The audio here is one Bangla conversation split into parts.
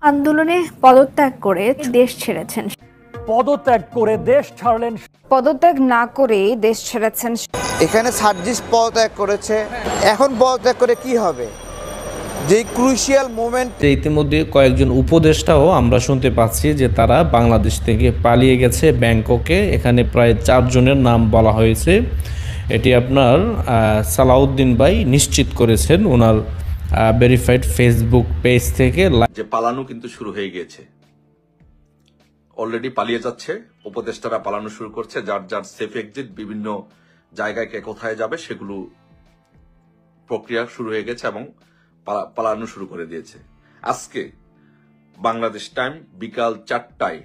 আন্দোলনে পদত্যাগ করে দেশ ছেড়েছেন। পদত্যাগ করে দেশ ছাড়লেন। পদত্যাগ না করে দেশ ছেড়েছেন। এখানে সার্জিস পদত্যাগ করেছে, এখন পদত্যাগ করে কি হবে? যে ক্রুশিয়াল মোমেন্ট। ইতিমধ্যে কয়েকজন উপদেষ্টাও আমরা শুনতে পাচ্ছি যে তারা বাংলাদেশ থেকে পালিয়ে গেছে ব্যাংককে। এখানে প্রায় 4 জনের নাম বলা হয়েছে। এটি আপনার সালাউদ্দিন ভাই নিশ্চিত করেছেন ওনার ভেরিফাইড ফেসবুক পেজ থেকে। যে পালানো কিন্তু শুরু হয়ে গিয়েছে, অলরেডি পালিয়ে যাচ্ছে, উপদেষ্টারা পালানো শুরু করছে। যার যার সেফ এক্সিট, বিভিন্ন জায়গায় কে কোথায় যাবে সেগুলো প্রক্রিয়া শুরু হয়ে গেছে এবং পালানো শুরু করে দিয়েছে। আজকে বাংলাদেশ টাইম বিকাল 4টায়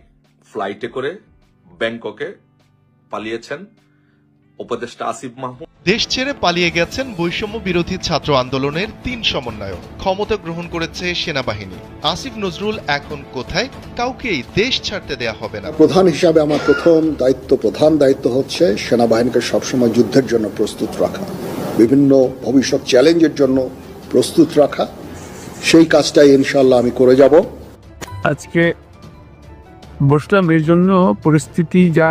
ফ্লাইটে করে ব্যাংককে পালিয়েছেন উপদেষ্টা আসিফ মাহমুদ। দেশ ছেড়ে পালিয়ে গেছেন বৈষম্য বিরোধী ছাত্র আন্দোলনের 3 সমন্বয়ক। ক্ষমতা গ্রহণ করেছে সেনাবাহিনী। আসিফ নজরুল এখন কোথায়? কাউকেই দেশ ছাড়তে দেয়া হবে না। প্রধান হিসাবে আমার প্রধান দায়িত্ব হচ্ছে সেনাবাহিনীকে সবসময় যুদ্ধের জন্য প্রস্তুত রাখা, বিভিন্ন ভবিষ্যৎ চ্যালেঞ্জের জন্য প্রস্তুত রাখা। সেই কাজটাই ইনশাআল্লাহ আমি করে যাব। আজকে বসলাম এর জন্য, পরিস্থিতি যা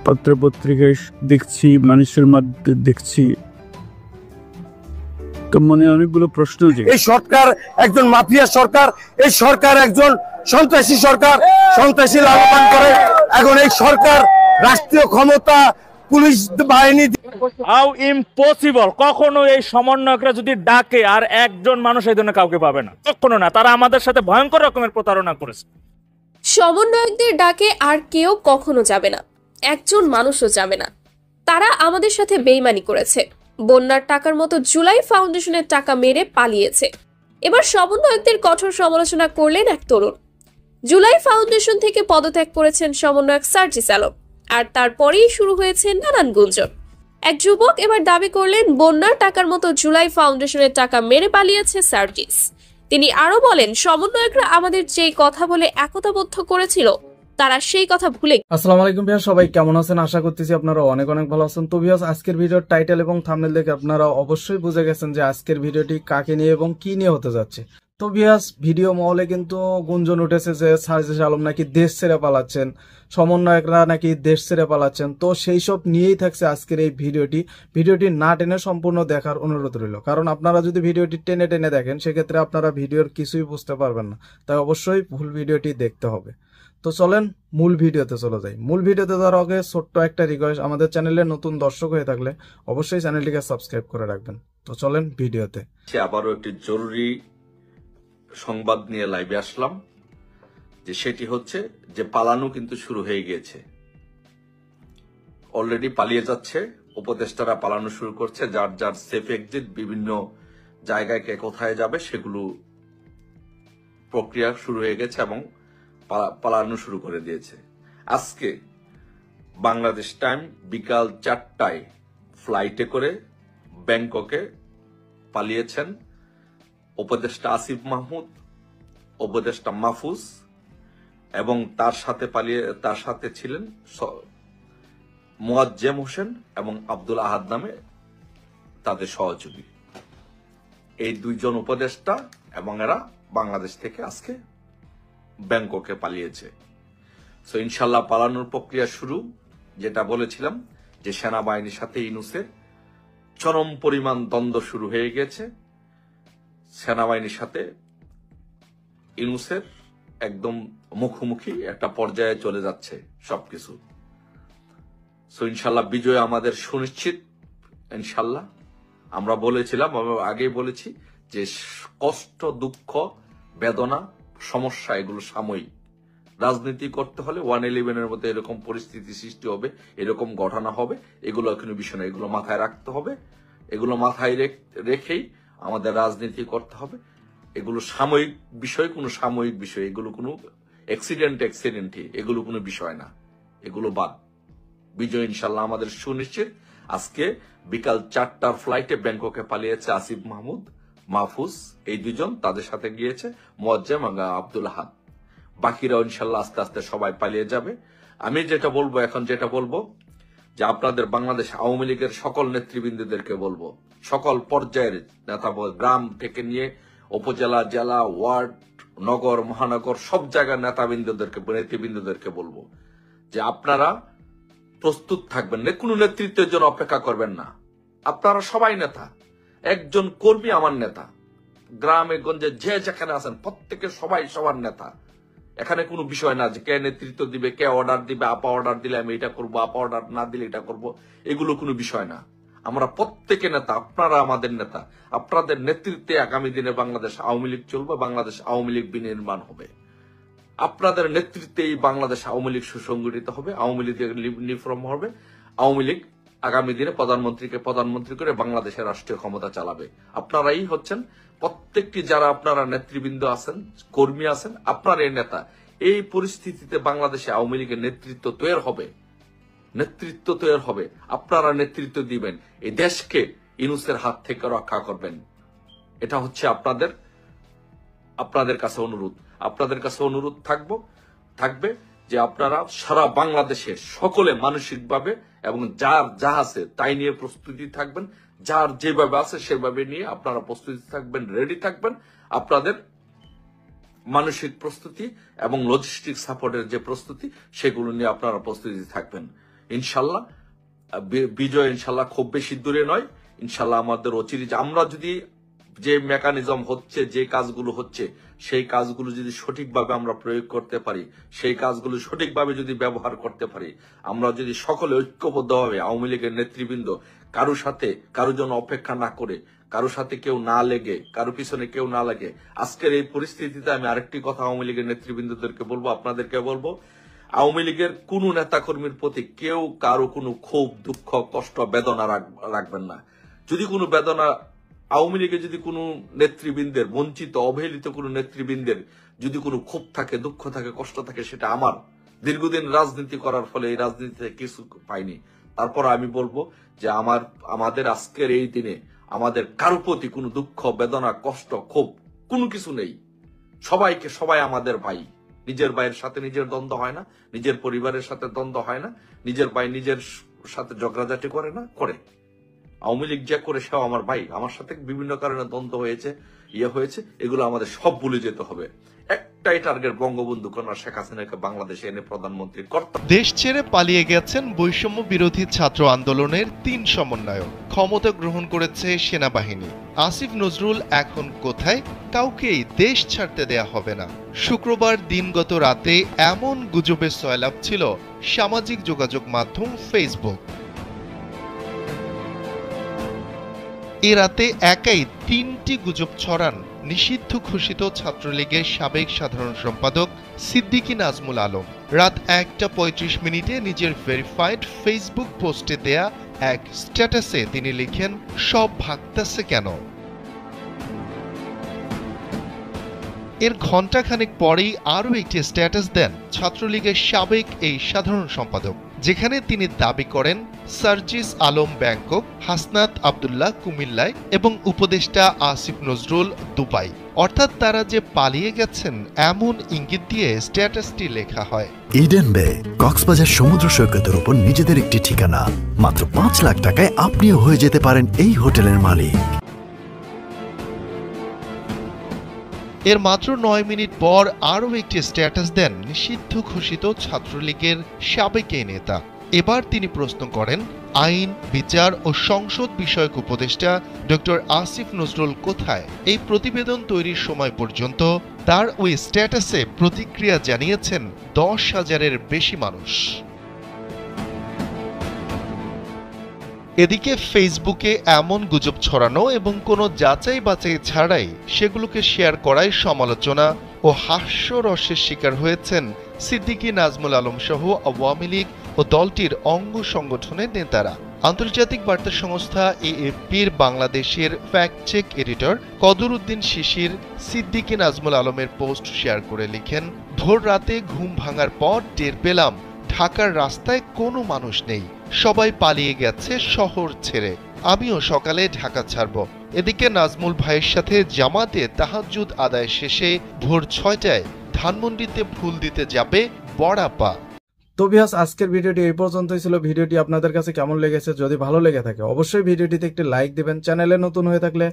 পত্রপত্রিকায় দেখছি, মানুষের মধ্যে দেখছি, তো মনে অনেকগুলো প্রশ্ন যে এই সরকার একজন মাফিয়া সরকার, এই সরকার একজন সন্ত্রাসী সরকার, সন্ত্রাসী লাভবান করে। এখন এই সরকার রাষ্ট্রীয় ক্ষমতা, পুলিশ বাহিনী। How impossible! কখনো এই সমন্বয়করা যদি ডাকে আর একজন মানুষ এই ধরনের কাউকে পাবে না, কখনো না। তারা আমাদের সাথে ভয়ঙ্কর রকমের প্রতারণা করেছে। সমন্বয়কদের ডাকে আর কেউ কখনো যাবে না, একজন মানুষও যাবে না। তারা আমাদের সাথে বেইমানি করেছে, বন্যার টাকার মতো জুলাই ফাউন্ডেশনের টাকা মেরে পালিয়েছে। এবার সমন্বয়কদের কঠোর সমালোচনা করলেন এক তরুণ। জুলাই ফাউন্ডেশন থেকে পদত্যাগ করেছেন সমন্বয়ক সার্জিস আলম, আর তারপরেই শুরু হয়েছে নানান গুঞ্জন। এক যুবক এবার দাবি করলেন বন্যার টাকার মতো জুলাই ফাউন্ডেশনের টাকা মেরে পালিয়েছে সার্জিস। তিনি আরো বলেন, সমন্বয়করা আমাদের যেই কথা বলে একতাবদ্ধ করেছিল, তারা সেই কথা ভুলে। আসসালামু আলাইকুম ভিউয়ার, সবাই কেমন আছেন? আশা করতেছি আপনারা অনেক অনেক ভালো আছেন। তো ভিউয়ার্স, আজকের ভিডিওর টাইটেল এবং থাম্বনেল দেখে আপনারা অবশ্যই বুঝে গেছেন যে আজকের ভিডিওটি কাকে নিয়ে এবং কি নিয়ে হতে যাচ্ছে। তো ভিউয়ার্স, ভিডিও মহলে কিন্তু গুঞ্জন উঠেছে যে সার্জিস আলম নাকি দেশ ছেড়ে পালাচ্ছেন, সমন্বয়করা নাকি দেশ ছেড়ে পালাচ্ছেন। তো সেই সব নিয়েই থাকছে আজকের এই ভিডিওটি না টেনে সম্পূর্ণ দেখার অনুরোধ রইল। কারণ আপনারা যদি ভিডিওটি টেনে টেনে দেখেন, সেক্ষেত্রে আপনারা ভিডিওর কিছুই বুঝতে পারবেন না। তাই অবশ্যই ফুল ভিডিওটি দেখতে হবে। তো চলেন মূল ভিডিওতে চলে যাই। মূল ভিডিওতে যাওয়ার আগে ছোট্ট একটা রিকোয়েস্ট, আমাদের চ্যানেলে নতুন দর্শক হয়ে থাকলে অবশ্যই চ্যানেলটিকে সাবস্ক্রাইব করে রাখবেন। তো চলেন ভিডিওতে। আবারও একটি জরুরি সংবাদ নিয়ে লাইভে আসলাম, যে সেটি হচ্ছে যে পালানো কিন্তু শুরু হয়ে গিয়েছে, অলরেডি পালিয়ে যাচ্ছে, উপদেষ্টারা পালানো শুরু করছে। যার যার সেফ এক্সিট, বিভিন্ন জায়গায় কে কোথায় যাবে সেগুলো প্রক্রিয়া শুরু হয়ে গেছে এবং পালানো শুরু করে দিয়েছে। আজকে বাংলাদেশ টাইম বিকাল 4টায় ফ্লাইটে করে ব্যাংককে পালিয়েছেন উপদেষ্টা আসিফ মাহমুদ, উপদেষ্টা মাহফুজ, এবং তার সাথে ছিলেন মোয়াজ্জেম হোসেন এবং আব্দুল আহাদ নামে তাদের সহযোগী। এই 2 জন উপদেষ্টা এবং এরা বাংলাদেশ থেকে আজকে ব্যাংককে পালিয়েছে। সো ইনশাল্লাহ পালানোর প্রক্রিয়া শুরু। যেটা বলেছিলাম যে সেনাবাহিনীর সাথে ইউনূসের চরম পরিমাণ দ্বন্দ্ব শুরু হয়ে গেছে। সেনাবাহিনীর সাথে ইউনূসের একদম মুখোমুখি একটা পর্যায়ে চলে যাচ্ছে সবকিছু। সো ইনশাল্লাহ বিজয় আমাদের সুনিশ্চিত। ইনশাল্লাহ আমরা বলেছিলাম, আগেই বলেছি যে কষ্ট, দুঃখ, বেদনা, সমস্যা এগুলো সাময়িক। রাজনীতি করতে হলে 111-এর মধ্যে এরকম পরিস্থিতি সৃষ্টি হবে, এরকম ঘটনা হবে, এগুলো কোনো বিষয় না, এগুলো মাথায় রাখতে হবে। এগুলো মাথায় রেখেই আমাদের রাজনীতি করতে হবে। এগুলো সাময়িক বিষয়, কোনো সাময়িক বিষয়, এগুলো কোনো অ্যাক্সিডেন্টই, এগুলো কোনো বিষয় না, এগুলো বাদ। বিজয় ইনশাল্লাহ আমাদের সুনিশ্চিত। আজকে বিকাল 4টার ফ্লাইটে ব্যাংককে পালিয়েছে আসিফ মাহমুদ, মাহফুজ, এই 2 জন, তাদের সাথে গিয়েছে মোয়াজ্জেম এবং আব্দুল আহাদ। বাকিরাও ইনশাল্লাহ আস্তে আস্তে সবাই পালিয়ে যাবে। আমি যেটা বলবো যে আপনাদের বাংলাদেশ আওয়ামী লীগের সকল নেতৃবৃন্দদেরকে বলবো, সকল পর্যায়ের নেতা, গ্রাম থেকে নিয়ে উপজেলা, জেলা, ওয়ার্ড, নগর, মহানগর সব জায়গার নেতৃবৃন্দদেরকে বলবো যে আপনারা প্রস্তুত থাকবেন, কোনো নেতৃত্বের জন্য অপেক্ষা করবেন না। আপনারা সবাই নেতা, একজন কর্মী আমার নেতা, গ্রামে গঞ্জে যে যেখানে আছেন প্রত্যেকে সবাই সবার নেতা। এখানে কোনো বিষয় না যে কে নেতৃত্ব দিবে, কে অর্ডার দিবে, আপা অর্ডার দিলে আমি এটা করবো, আপা অর্ডার না দিলে এটা করব, এগুলো কোনো বিষয় না। আমরা প্রত্যেকে নেতা, আপনারা আমাদের নেতা। আপনাদের নেতৃত্বে আগামী দিনে বাংলাদেশ আওয়ামী লীগ চলবে, বাংলাদেশ আওয়ামী লীগ বিনির্মাণ হবে। আপনাদের নেতৃত্বে এই বাংলাদেশ আওয়ামী লীগ সুসংগঠিত হবে, আওয়ামী লীগ নিফর্ম হবে। আওয়ামী লীগ আগামী দিনে প্রধানমন্ত্রীকে প্রধানমন্ত্রী করে বাংলাদেশের রাষ্ট্রীয় ক্ষমতা চালাবে। আপনারাই হচ্ছেন প্রত্যেকটি যারা আপনারা নেতৃবৃন্দ আছেন, কর্মী আছেন, আপনার এই নেতা। এই পরিস্থিতিতে বাংলাদেশে আওয়ামী লীগের নেতৃত্ব তৈরি হবে, আপনারা নেতৃত্ব দিবেন, এই দেশকে ইউনূসের হাত থেকে রক্ষা করবেন। এটা হচ্ছে আপনাদের কাছে অনুরোধ থাকবে যে আপনারা সারা বাংলাদেশে সকলে মানসিকভাবে এবং যার যা আছে তাই নিয়ে প্রস্তুতি থাকবেন, যার যেভাবে আছে সেভাবে নিয়ে আপনারা প্রস্তুতি থাকবেন, রেডি থাকবেন। আপনাদের মানসিক প্রস্তুতি এবং লজিস্টিক সাপোর্টের যে প্রস্তুতি সেগুলো নিয়ে আপনারা প্রস্তুতি থাকবেন। ইনশাল্লাহ বিজয় ইনশাল্লাহ খুব বেশি দূরে নয়। ইনশাল্লাহ আমাদের অচিরে আমরা যদি যে মেকানিজম হচ্ছে, যে কাজগুলো হচ্ছে, সেই কাজগুলো যদি সঠিকভাবে আমরা প্রয়োগ করতে পারি, সেই কাজগুলো সঠিকভাবে যদি ব্যবহার করতে পারি, আমরা যদি সকলে ঐক্যবদ্ধভাবে আওয়ামী লীগের নেতৃবৃন্দ কারো জন্য অপেক্ষা না করে, কারো সাথে কেউ না লেগে, কারো পিছনে কেউ না লাগে। আজকের এই পরিস্থিতিতে আমি আরেকটি কথা আওয়ামী লীগের নেতৃবৃন্দদেরকে বলবো, আপনাদেরকে বলবো, আওয়ামী লীগের কোন নেতা কর্মীর প্রতি কেউ কারো কোনো ক্ষোভ, দুঃখ, কষ্ট, বেদনা রাখবেন না। যদি কোনো বেদনা আওয়ামী লীগের যদি কোনো নেতৃবৃন্দের, বঞ্চিত অবহেলিত কোনো নেতৃবৃন্দের যদি কোনো ক্ষোভ থাকে, দুঃখ থাকে, কষ্ট থাকে, সেটা আমার। দীর্ঘদিন রাজনীতি করার ফলে এই রাজনীতিতে কিছু পাইনি। তারপর আমি বলবো যে আমাদের আজকের এই দিনে আমাদের কারো প্রতি কোনো দুঃখ, বেদনা, কষ্ট, ক্ষোভ কোনো কিছু নেই। সবাই আমাদের ভাই। নিজের ভাইয়ের সাথে নিজের দ্বন্দ্ব হয় না, নিজের পরিবারের সাথে দ্বন্দ্ব হয় না, নিজের ভাই নিজের সাথে ঝগড়াঝাটি করে না, করে। আওয়ামী লীগ যে করে সেও আমার ভাই, আমার সাথে বিভিন্ন কারণে দ্বন্দ্ব হয়েছে, এগুলো আমাদের সব ভুলে যেতে হবে। একটাই টার্গেট, বঙ্গবন্ধু কন্যা শেখ হাসিনাকে বাংলাদেশে এনে প্রধানমন্ত্রী করতে। দেশ ছেড়ে পালিয়ে গেছেন বৈষম্য বিরোধী ছাত্র আন্দোলনের 3 সমন্বয়ক। ক্ষমতা গ্রহণ করেছে সেনাবাহিনী। আসিফ নজরুল এখন কোথায়? কাউকেই দেশ ছাড়তে দেয়া হবে না। শুক্রবার দিনগত রাতে এমন গুজবের সয়লাব ছিল সামাজিক যোগাযোগ মাধ্যম ফেসবুক। এ রাতে একাই 3টি গুজব ছড়ান নিষিদ্ধ ঘোষিত ছাত্রলীগের সাবেক সাধারণ সম্পাদক সিদ্দিকী নাজমুল আলম। রাত 1:35 নিজের ভেরিফাইড ফেসবুক পোস্টে দেয়া এক স্ট্যাটাসে তিনি লিখেন, সব ভাগতাছে কেন? এর ঘণ্টাখানেক পরেই আরও একটি স্ট্যাটাস দেন ছাত্রলীগের সাবেক এই সাধারণ সম্পাদক, যেখানে তিনি দাবি করেন সার্জিস আলম ব্যাংকক, হাসনাত আব্দুল্লাহ কুমিল্লায় এবং উপদেষ্টা আসিফ নজরুল দুবাই। অর্থাৎ তারা যে পালিয়ে গেছেন এমন ইঙ্গিত দিয়ে স্ট্যাটাসটি লেখা হয়। ইডেন বে কক্সবাজার সমুদ্র সৈকতের উপর নিজেদের একটি ঠিকানা। মাত্র 5 লাখ টাকায় আপনিও হয়ে যেতে পারেন এই হোটেলের মালিক। এর মাত্র 9 মিনিট পর আরও একটি স্ট্যাটাস দেন নিষিদ্ধ ঘোষিত ছাত্রলীগের সাবেক এই নেতা। এবার তিনি প্রশ্ন করেন, আইন, বিচার ও সংসদ বিষয়ক উপদেষ্টা ডক্টর আসিফ নজরুল কোথায়? এই প্রতিবেদন তৈরির সময় পর্যন্ত তার ওই স্ট্যাটাসে প্রতিক্রিয়া জানিয়েছেন 10,000-এর বেশি মানুষ। এদিকে ফেসবুকে এমন গুজব ছড়ানো এবং কোনো যাচাই বাছাই ছাড়াই সেগুলোকে শেয়ার করায় সমালোচনা ও হাস্যরসের শিকার হয়েছেন সিদ্দিকী নাজমুল আলম সহ আওয়ামী লীগ ও দলটির অঙ্গ সংগঠনের নেতারা। আন্তর্জাতিক বার্তা সংস্থা এএফপির বাংলাদেশের ফ্যাক্ট চেক এডিটর কদর উদ্দিন শিশির সিদ্দিকী নাজমুল আলমের পোস্ট শেয়ার করে লিখেন, ভোর রাতে ঘুম ভাঙার পর টের পেলাম ঢাকার রাস্তায় কোনো মানুষ নেই, সবাই পালিয়ে গেছে শহর ছেড়ে। আমিও সকালে ঢাকা ছাড়ব। এদিকে নাজমুল ভাইয়ের সাথে জামাতে তাহাজ্জুদ আদায় শেষে ভোর 6টায় ধানমন্ডিতে ফুল দিতে যাবে বড়াপা। তো ভিউয়ার্স আজকের ভিডিওটি এই পর্যন্তই ছিল। ভিডিওটি আপনাদের কাছে কেমন লেগেছে, যদি ভালো লেগে থাকে অবশ্যই ভিডিওটিতে একটি লাইক দিবেন। চ্যানেলে নতুন হয়ে থাকলে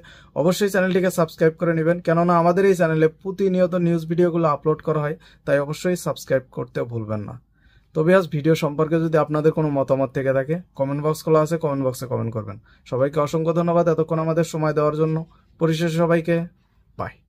অবশ্যই চ্যানেলটিকে সাবস্ক্রাইব করে নেবেন, কেননা আমাদের এই চ্যানেলে প্রতিনিয়ত নিউজ ভিডিওগুলো আপলোড করা হয়, তাই অবশ্যই সাবস্ক্রাইব করতে ভুলবেন না। তো ভিউয়ার্স ভিডিও সম্পর্কে যদি আপনাদের কোনো মতামত থেকে থাকে কমেন্ট বক্স খোলা আছে, কমেন্ট বক্সে কমেন্ট করবেন। সবাইকে অসংখ্য ধন্যবাদ এতক্ষণ আমাদের সময় দেওয়ার জন্য। পরিশেষে সবাইকে বাই।